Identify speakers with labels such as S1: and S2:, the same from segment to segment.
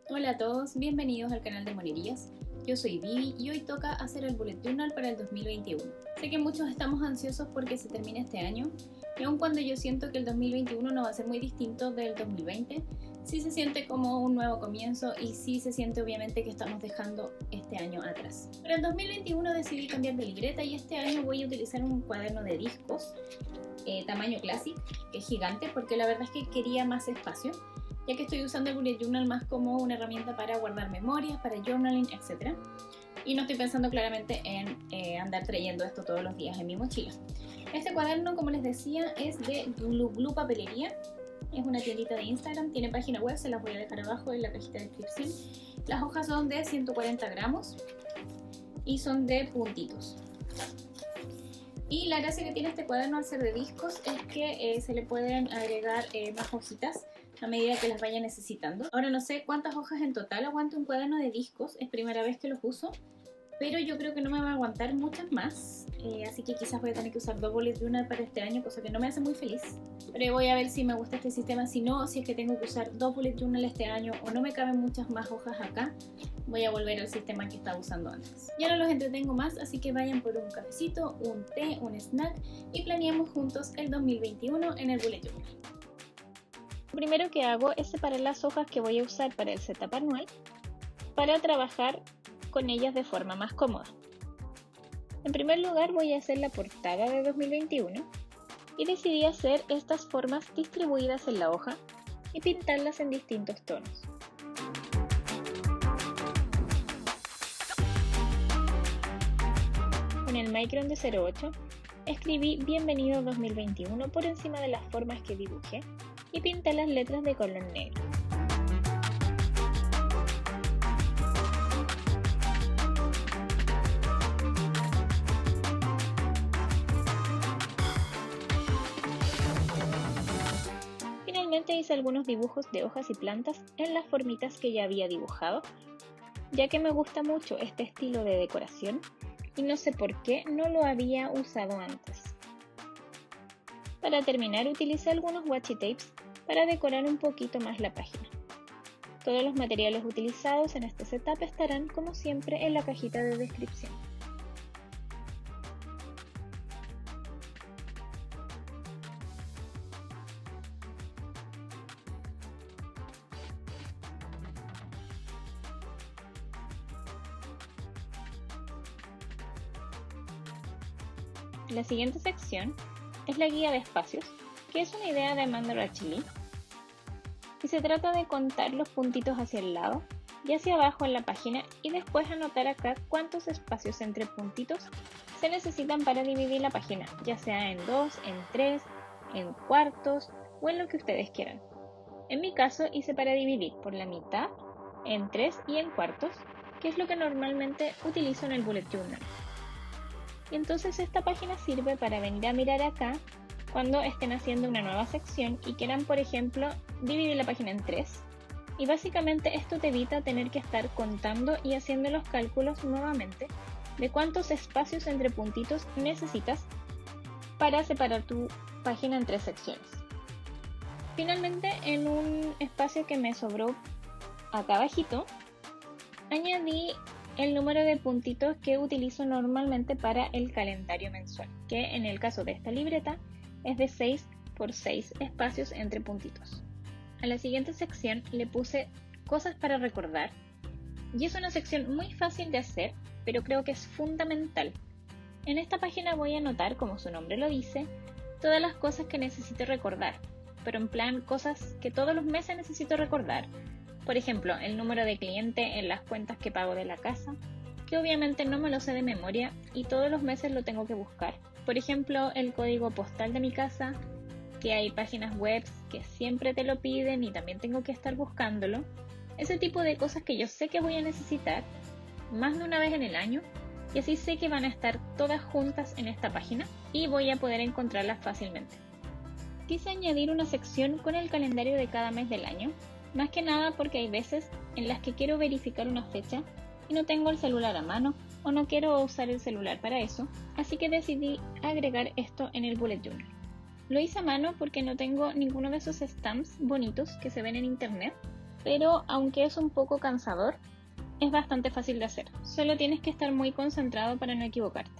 S1: Hola a todos, bienvenidos al canal de Monerías. Yo soy Vivi y hoy toca hacer el bullet journal para el 2021. Sé que muchos estamos ansiosos porque se termine este año y aun cuando yo siento que el 2021 no va a ser muy distinto del 2020, sí se siente como un nuevo comienzo y sí se siente obviamente que estamos dejando este año atrás. Para el 2021 decidí cambiar de libreta y este año voy a utilizar un cuaderno de discos tamaño Classic, que es gigante porque la verdad es que quería más espacio, ya que estoy usando el bullet journal más como una herramienta para guardar memorias, para journaling, etc. Y no estoy pensando claramente en andar trayendo esto todos los días en mi mochila. Este cuaderno, como les decía, es de Glu Glu Papelería. Es una tiendita de Instagram, tiene página web, se las voy a dejar abajo en la cajita de descripción. Las hojas son de 140 gramos y son de puntitos. Y la gracia que tiene este cuaderno al ser de discos es que se le pueden agregar más hojitas a medida que las vaya necesitando. Ahora no sé cuántas hojas en total aguanta un cuaderno de discos, es primera vez que los uso, pero yo creo que no me va a aguantar muchas más, así que quizás voy a tener que usar dos bullet journal para este año, cosa que no me hace muy feliz. Pero voy a ver si me gusta este sistema, si no, si es que tengo que usar dos bullet journal este año o no me caben muchas más hojas acá, voy a volver al sistema que estaba usando antes. Ya no los entretengo más, así que vayan por un cafecito, un té, un snack y planeemos juntos el 2021 en el bullet journal. Lo primero que hago es separar las hojas que voy a usar para el setup anual para trabajar con ellas de forma más cómoda. En primer lugar voy a hacer la portada de 2021 y decidí hacer estas formas distribuidas en la hoja y pintarlas en distintos tonos. Con el Micron de 08 escribí Bienvenido 2021 por encima de las formas que dibujé y pinté las letras de color negro. Finalmente hice algunos dibujos de hojas y plantas en las formitas que ya había dibujado, ya que me gusta mucho este estilo de decoración y no sé por qué no lo había usado antes. Para terminar utilicé algunos washi tapes para decorar un poquito más la página. Todos los materiales utilizados en este setup estarán como siempre en la cajita de descripción. La siguiente sección es la guía de espacios, que es una idea de Amanda Rachili, y se trata de contar los puntitos hacia el lado y hacia abajo en la página y después anotar acá cuántos espacios entre puntitos se necesitan para dividir la página, ya sea en 2, en 3, en cuartos o en lo que ustedes quieran. En mi caso hice para dividir por la mitad, en 3 y en cuartos, que es lo que normalmente utilizo en el bullet journal. Y entonces esta página sirve para venir a mirar acá cuando estén haciendo una nueva sección y quieran, por ejemplo, dividir la página en 3. Y básicamente esto te evita tener que estar contando y haciendo los cálculos nuevamente de cuántos espacios entre puntitos necesitas para separar tu página en 3 secciones. Finalmente, en un espacio que me sobró acá abajito, añadí el número de puntitos que utilizo normalmente para el calendario mensual, que en el caso de esta libreta es de 6 por 6 espacios entre puntitos. A la siguiente sección le puse cosas para recordar, y es una sección muy fácil de hacer, pero creo que es fundamental. En esta página voy a anotar, como su nombre lo dice, todas las cosas que necesito recordar, pero en plan cosas que todos los meses necesito recordar. Por ejemplo, el número de cliente en las cuentas que pago de la casa, que obviamente no me lo sé de memoria y todos los meses lo tengo que buscar. Por ejemplo, el código postal de mi casa, que hay páginas web que siempre te lo piden y también tengo que estar buscándolo. Ese tipo de cosas que yo sé que voy a necesitar más de una vez en el año y así sé que van a estar todas juntas en esta página y voy a poder encontrarlas fácilmente. Quise añadir una sección con el calendario de cada mes del año, más que nada porque hay veces en las que quiero verificar una fecha y no tengo el celular a mano o no quiero usar el celular para eso, así que decidí agregar esto en el bullet journal. Lo hice a mano porque no tengo ninguno de esos stamps bonitos que se ven en internet, pero aunque es un poco cansador, es bastante fácil de hacer. Solo tienes que estar muy concentrado para no equivocarte.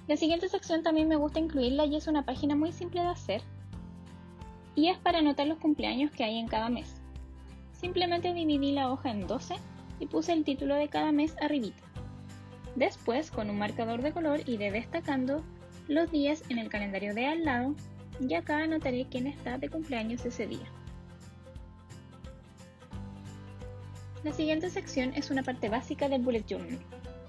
S1: La siguiente sección también me gusta incluirla y es una página muy simple de hacer y es para anotar los cumpleaños que hay en cada mes. Simplemente dividí la hoja en 12 y puse el título de cada mes arribita. Después, con un marcador de color, iré destacando los días en el calendario de al lado y acá anotaré quién está de cumpleaños ese día. La siguiente sección es una parte básica del Bullet Journal.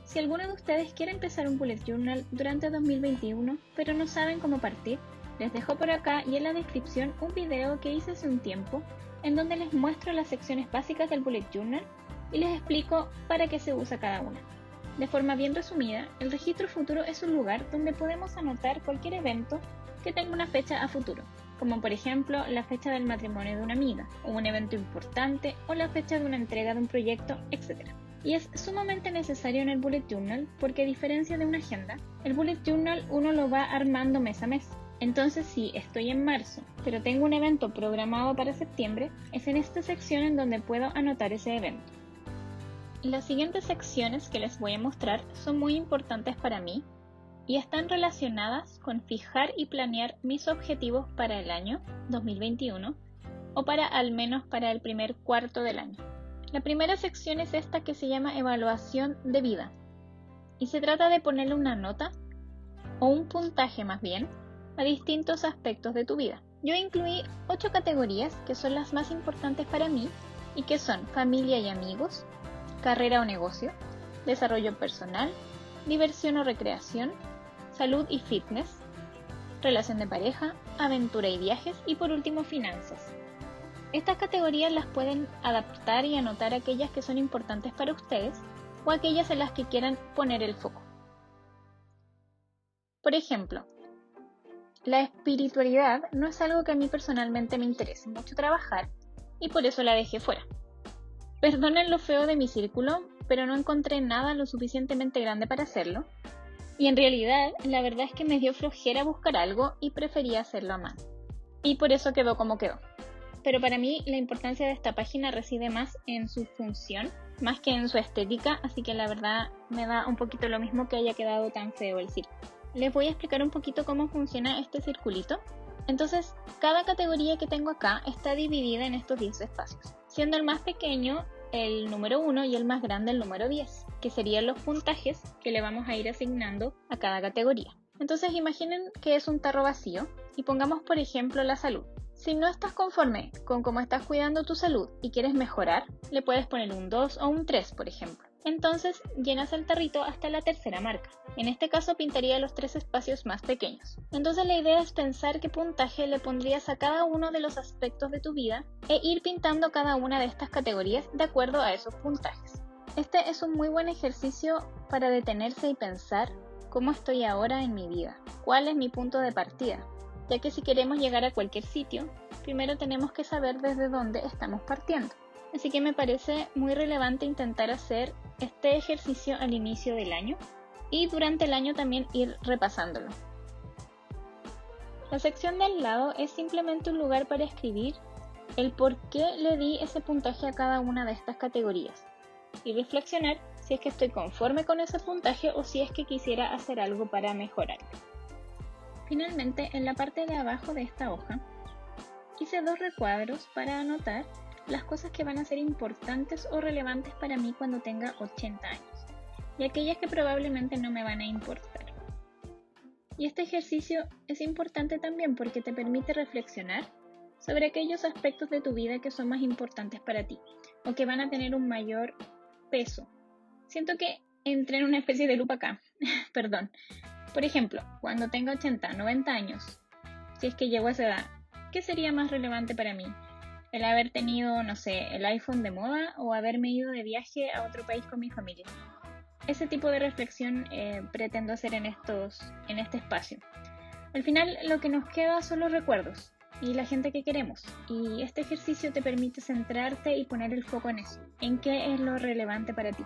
S1: Si alguno de ustedes quiere empezar un Bullet Journal durante 2021, pero no saben cómo partir, les dejo por acá y en la descripción un video que hice hace un tiempo en donde les muestro las secciones básicas del Bullet Journal y les explico para qué se usa cada una. De forma bien resumida, el registro futuro es un lugar donde podemos anotar cualquier evento que tenga una fecha a futuro, como por ejemplo la fecha del matrimonio de una amiga, o un evento importante, o la fecha de una entrega de un proyecto, etc. Y es sumamente necesario en el Bullet Journal porque a diferencia de una agenda, el Bullet Journal uno lo va armando mes a mes. Entonces si estoy en marzo, pero tengo un evento programado para septiembre, es en esta sección en donde puedo anotar ese evento. Las siguientes secciones que les voy a mostrar son muy importantes para mí y están relacionadas con fijar y planear mis objetivos para el año 2021 o para al menos para el primer cuarto del año. La primera sección es esta que se llama evaluación de vida y se trata de ponerle una nota o un puntaje más bien a distintos aspectos de tu vida. Yo incluí 8 categorías que son las más importantes para mí y que son familia y amigos, carrera o negocio, desarrollo personal, diversión o recreación, salud y fitness, relación de pareja, aventura y viajes y por último finanzas. Estas categorías las pueden adaptar y anotar aquellas que son importantes para ustedes o aquellas en las que quieran poner el foco. Por ejemplo, la espiritualidad no es algo que a mí personalmente me interese mucho trabajar y por eso la dejé fuera. Perdonen lo feo de mi círculo, pero no encontré nada lo suficientemente grande para hacerlo. Y en realidad, la verdad es que me dio flojera buscar algo y prefería hacerlo a mano. Y por eso quedó como quedó. Pero para mí la importancia de esta página reside más en su función, más que en su estética, así que la verdad me da un poquito lo mismo que haya quedado tan feo el círculo. Les voy a explicar un poquito cómo funciona este circulito. Entonces, cada categoría que tengo acá está dividida en estos 10 espacios, siendo el más pequeño el número 1 y el más grande el número 10, que serían los puntajes que le vamos a ir asignando a cada categoría. Entonces imaginen que es un tarro vacío y pongamos por ejemplo la salud. Si no estás conforme con cómo estás cuidando tu salud y quieres mejorar, le puedes poner un 2 o un 3 por ejemplo. Entonces llenas el tarrito hasta la tercera marca. En este caso pintaría los 3 espacios más pequeños. Entonces la idea es pensar qué puntaje le pondrías a cada uno de los aspectos de tu vida e ir pintando cada una de estas categorías de acuerdo a esos puntajes. Este es un muy buen ejercicio para detenerse y pensar cómo estoy ahora en mi vida, cuál es mi punto de partida, ya que si queremos llegar a cualquier sitio, primero tenemos que saber desde dónde estamos partiendo. Así que me parece muy relevante intentar hacer este ejercicio al inicio del año y durante el año también ir repasándolo. La sección de al lado es simplemente un lugar para escribir el por qué le di ese puntaje a cada una de estas categorías y reflexionar si es que estoy conforme con ese puntaje o si es que quisiera hacer algo para mejorarlo. Finalmente, en la parte de abajo de esta hoja, hice 2 recuadros para anotar las cosas que van a ser importantes o relevantes para mí cuando tenga 80 años y aquellas que probablemente no me van a importar. Y este ejercicio es importante también porque te permite reflexionar sobre aquellos aspectos de tu vida que son más importantes para ti o que van a tener un mayor peso. Siento que entré en una especie de loop acá, perdón. Por ejemplo, cuando tenga 80, 90 años, si es que llego a esa edad, ¿qué sería más relevante para mí? El haber tenido, no sé, el iPhone de moda o haberme ido de viaje a otro país con mi familia. Ese tipo de reflexión pretendo hacer en este espacio. Al final lo que nos queda son los recuerdos y la gente que queremos. Y este ejercicio te permite centrarte y poner el foco en eso, en qué es lo relevante para ti.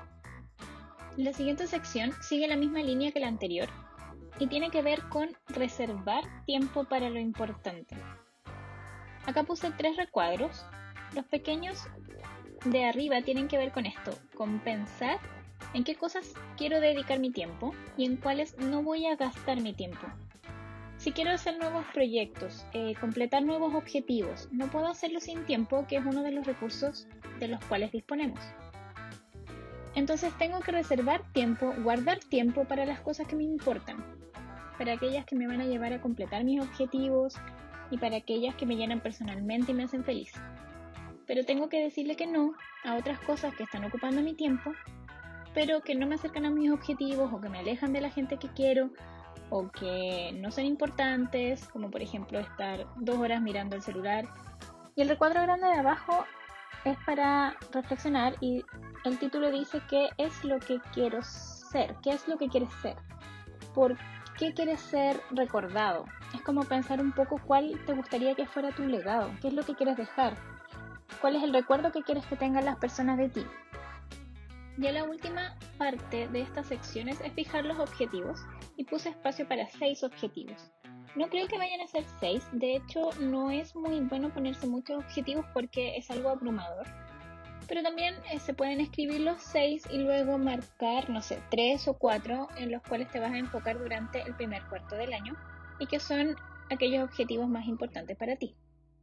S1: La siguiente sección sigue la misma línea que la anterior y tiene que ver con reservar tiempo para lo importante. Acá puse 3 recuadros. Los pequeños de arriba tienen que ver con esto, con pensar en qué cosas quiero dedicar mi tiempo y en cuáles no voy a gastar mi tiempo. Si quiero hacer nuevos proyectos, completar nuevos objetivos, no puedo hacerlo sin tiempo, que es uno de los recursos de los cuales disponemos. Entonces tengo que reservar tiempo, guardar tiempo para las cosas que me importan, para aquellas que me van a llevar a completar mis objetivos y para aquellas que me llenan personalmente y me hacen feliz. Pero tengo que decirle que no a otras cosas que están ocupando mi tiempo, pero que no me acercan a mis objetivos o que me alejan de la gente que quiero o que no son importantes, como por ejemplo estar 2 horas mirando el celular. Y el recuadro grande de abajo es para reflexionar y el título dice qué es lo que quiero ser, qué es lo que quieres ser, por qué quieres ser recordado. Es como pensar un poco cuál te gustaría que fuera tu legado, qué es lo que quieres dejar, cuál es el recuerdo que quieres que tengan las personas de ti. Ya la última parte de estas secciones es fijar los objetivos y puse espacio para 6 objetivos. No creo que vayan a ser 6, de hecho no es muy bueno ponerse muchos objetivos porque es algo abrumador. Pero también se pueden escribir los 6 y luego marcar, 3 o 4 en los cuales te vas a enfocar durante el primer cuarto del año y que son aquellos objetivos más importantes para ti.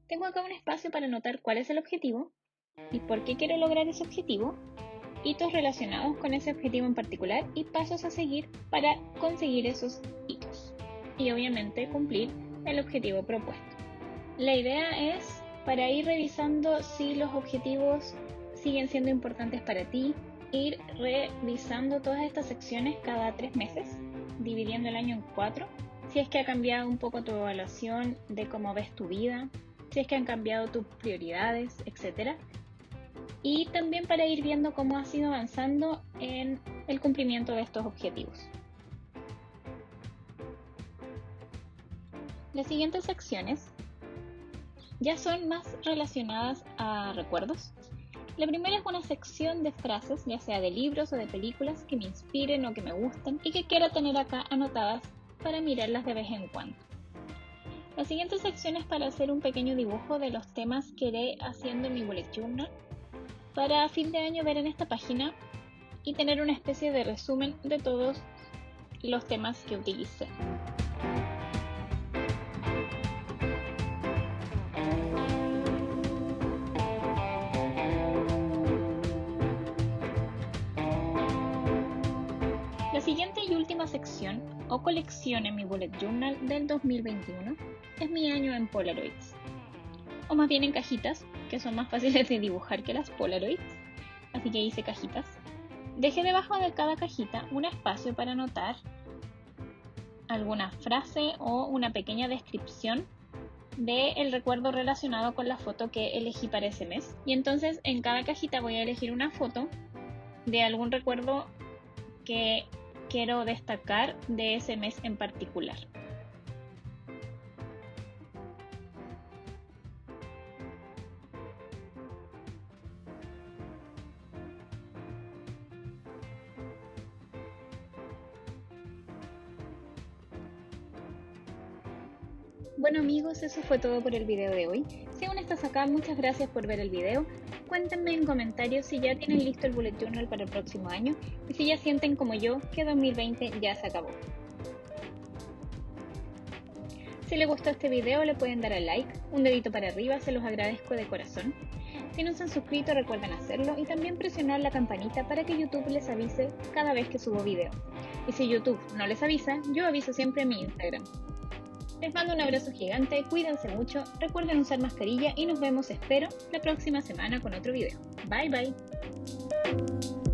S1: Tengo acá un espacio para anotar cuál es el objetivo y por qué quiero lograr ese objetivo, hitos relacionados con ese objetivo en particular y pasos a seguir para conseguir esos hitos y obviamente cumplir el objetivo propuesto. La idea es para ir revisando si los objetivos siguen siendo importantes para ti, ir revisando todas estas secciones cada 3 meses, dividiendo el año en 4, si es que ha cambiado un poco tu evaluación de cómo ves tu vida, si es que han cambiado tus prioridades, etc. Y también para ir viendo cómo has ido avanzando en el cumplimiento de estos objetivos. Las siguientes secciones ya son más relacionadas a recuerdos. La primera es una sección de frases, ya sea de libros o de películas que me inspiren o que me gusten y que quiero tener acá anotadas para mirarlas de vez en cuando. La siguiente sección es para hacer un pequeño dibujo de los temas que iré haciendo en mi bullet journal para a fin de año ver en esta página y tener una especie de resumen de todos los temas que utilicé. La siguiente y última sección o colección en mi bullet journal del 2021 es mi año en Polaroids, o más bien en cajitas, que son más fáciles de dibujar que las Polaroids, así que hice cajitas. Dejé debajo de cada cajita un espacio para anotar alguna frase o una pequeña descripción del recuerdo relacionado con la foto que elegí para ese mes. Y entonces en cada cajita voy a elegir una foto de algún recuerdo que quiero destacar de ese mes en particular. Bueno amigos, eso fue todo por el video de hoy. Si aún estás acá, muchas gracias por ver el video. Cuéntenme en comentarios si ya tienen listo el bullet journal para el próximo año y si ya sienten como yo que 2020 ya se acabó. Si les gustó este video le pueden dar al like, un dedito para arriba, se los agradezco de corazón. Si no se han suscrito recuerden hacerlo y también presionar la campanita para que YouTube les avise cada vez que subo video. Y si YouTube no les avisa, yo aviso siempre en mi Instagram. Les mando un abrazo gigante, cuídense mucho, recuerden usar mascarilla y nos vemos, espero, la próxima semana con otro video. Bye bye.